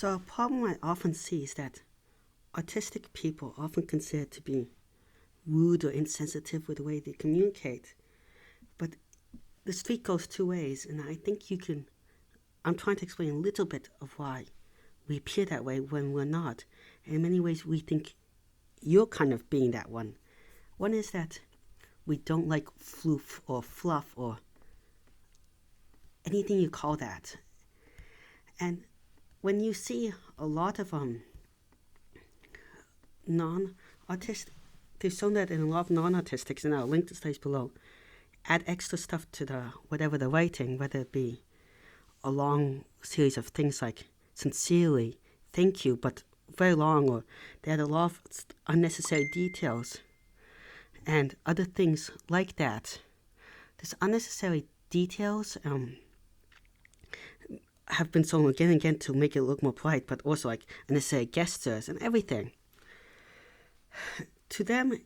So a problem I often see is that autistic people are often considered to be rude or insensitive with the way they communicate. But the street goes two ways, and I think I'm trying to explain a little bit of why we appear that way when we're not. And in many ways, we think you're kind of being that one. One is that we don't like floof or fluff or anything you call that. And when you see a lot of non-autistic, they've shown that in a lot of non-autistics, and I'll link the studies below, add extra stuff to whatever they're writing, whether it be a long series of things like sincerely, thank you, but very long, or they add a lot of unnecessary details and other things like that. These unnecessary details have been shown again and again to make it look more polite, but also like unnecessary gestures and everything. To them,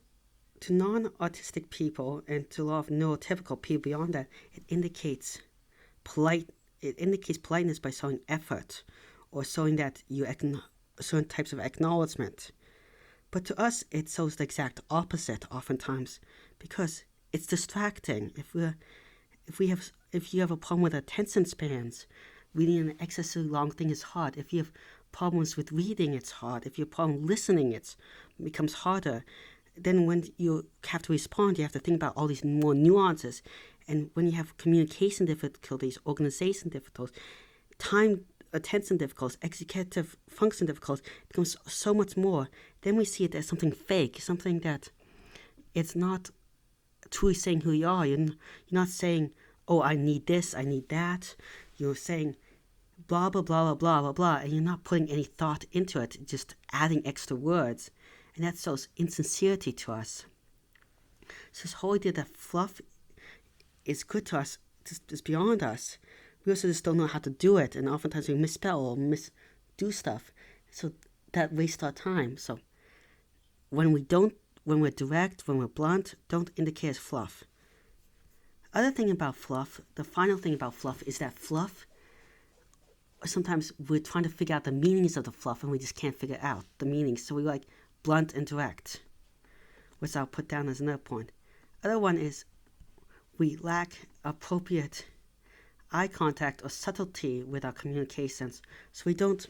to non-autistic people and to a lot of neurotypical people beyond that, it indicates politeness by showing effort or showing that you certain types of acknowledgement. But to us, it shows the exact opposite oftentimes, because it's distracting. If you have a problem with attention spans, reading an excessively long thing is hard. If you have problems with reading, it's hard. If you have problem listening, it becomes harder. Then when you have to respond, you have to think about all these more nuances. And when you have communication difficulties, organization difficulties, attention difficulties, executive function difficulties, it becomes so much more. Then we see it as something fake, something that it's not truly saying who you are. You're not saying, oh, I need this, I need that. You're saying blah, blah, blah, blah, blah, blah, blah, and you're not putting any thought into it, just adding extra words. And that shows insincerity to us. So this whole idea that fluff is good to us is beyond us. We also just don't know how to do it, and oftentimes we misspell or misdo stuff. So that wastes our time. So when we're direct, when we're blunt, don't indicate as fluff. Other thing about fluff, the final thing about fluff is that fluff, sometimes we're trying to figure out the meanings of the fluff and we just can't figure out the meanings. So we like blunt and direct, which I'll put down as another point. Other one is we lack appropriate eye contact or subtlety with our communications. So we don't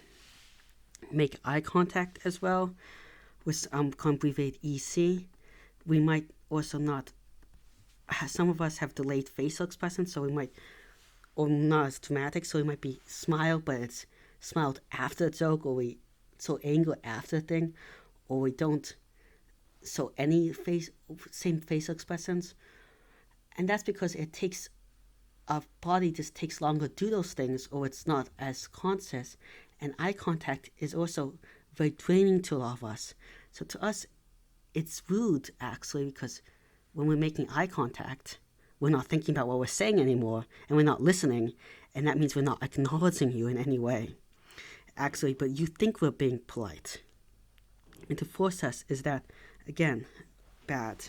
make eye contact as well, which can abbreviate EC. We might also not, some of us have delayed facial expressions, so we might, or not as dramatic, so we might be smiled, but it's smiled after a joke, or we so angry after a thing, or we don't show any same facial expressions. And that's because our body just takes longer to do those things, or it's not as conscious. And eye contact is also very draining to a lot of us. So to us, it's rude, actually, because when we're making eye contact, we're not thinking about what we're saying anymore, and we're not listening, and that means we're not acknowledging you in any way. Actually, but you think we're being polite. And to force us is that, again, bad.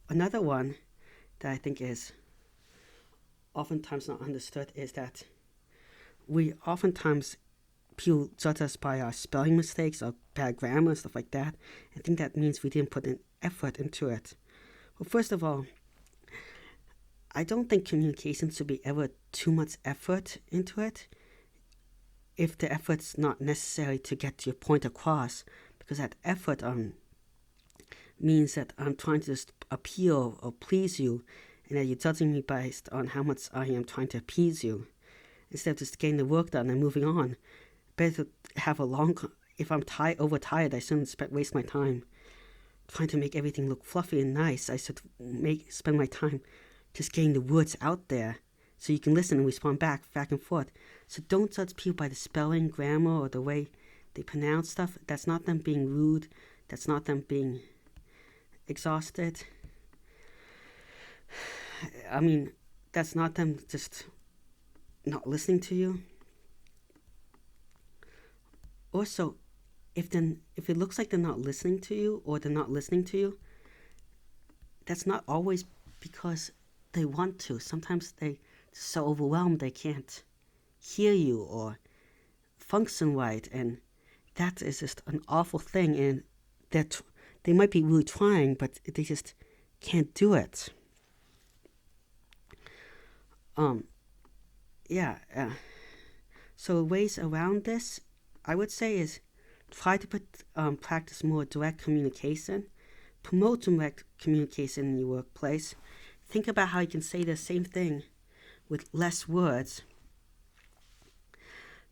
Another one that I think is oftentimes not understood is that people judge us by our spelling mistakes or bad grammar and stuff like that, and think that means we didn't put an effort into it. Well, first of all, I don't think communication should be ever too much effort into it if the effort's not necessary to get your point across, because that effort means that I'm trying to just appeal or please you, and that you're judging me based on how much I am trying to appease you, instead of just getting the work done and moving on. Better to have if I'm overtired, I shouldn't waste my time trying to make everything look fluffy and nice. I should spend my time just getting the words out there so you can listen and respond back and forth. So don't judge people by the spelling, grammar, or the way they pronounce stuff. That's not them being rude. That's not them being exhausted. I mean, that's not them just not listening to you. Also, if it looks like they're not listening to you, or they're not listening to you, that's not always because they want to. Sometimes they're so overwhelmed they can't hear you or function right, and that is just an awful thing. And that they might be really trying, but they just can't do it. Yeah. So ways around this, I would say, is try to practice more direct communication. Promote direct communication in your workplace. Think about how you can say the same thing with less words.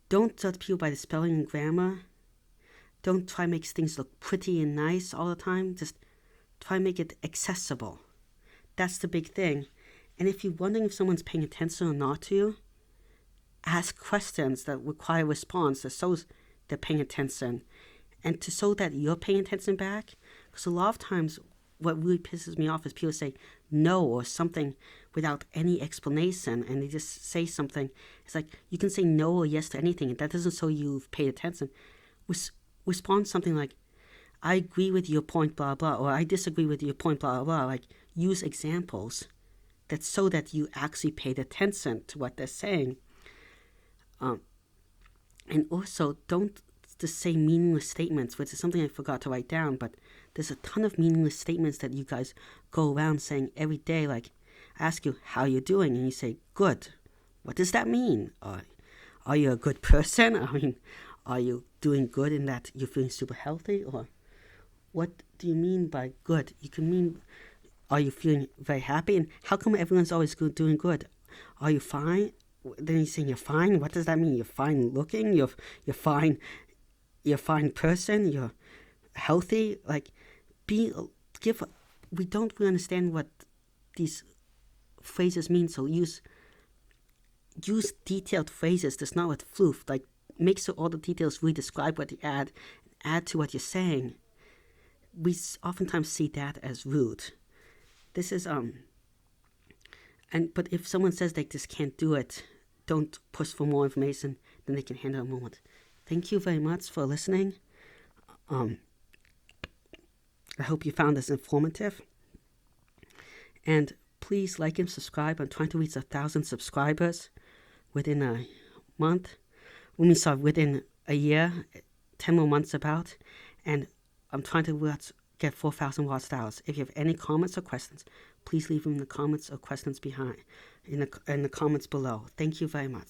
Don't judge people by the spelling and grammar. Don't try to make things look pretty and nice all the time. Just try to make it accessible. That's the big thing. And if you're wondering if someone's paying attention or not to you, ask questions that require response that shows they're paying attention, and to show that you're paying attention back. Because a lot of times what really pisses me off is people say no or something without any explanation, and they just say something. It's like, you can say no or yes to anything, and that doesn't show you've paid attention. Respond something like, I agree with your point, blah, blah, or I disagree with your point, blah, blah. Like, use examples that show that you actually paid attention to what they're saying. And also, don't just say meaningless statements, which is something I forgot to write down, but there's a ton of meaningless statements that you guys go around saying every day. Like, I ask you, how you doing? And you say, good. What does that mean? Are you a good person? I mean, are you doing good in that you're feeling super healthy? Or what do you mean by good? You can mean, are you feeling very happy? And how come everyone's always doing good? Are you fine? Then you're saying you're fine. What does that mean? You're fine looking. You're fine. You're a fine person. You're healthy. Like, we don't really understand what these phrases mean. So use detailed phrases. That's not with floof. Like, make sure all the details really describe what you add to what you're saying. We oftentimes see that as rude. This is but if someone says they just can't do it, don't push for more information than they can handle a moment. Thank you very much for listening. I hope you found this informative. And please like and subscribe. I'm trying to reach 1,000 subscribers within a month. Within a year, 10 more months about. And I'm trying to get 4,000 watch hours. If you have any comments or questions, please leave them in the comments or questions behind in the comments below. Thank you very much.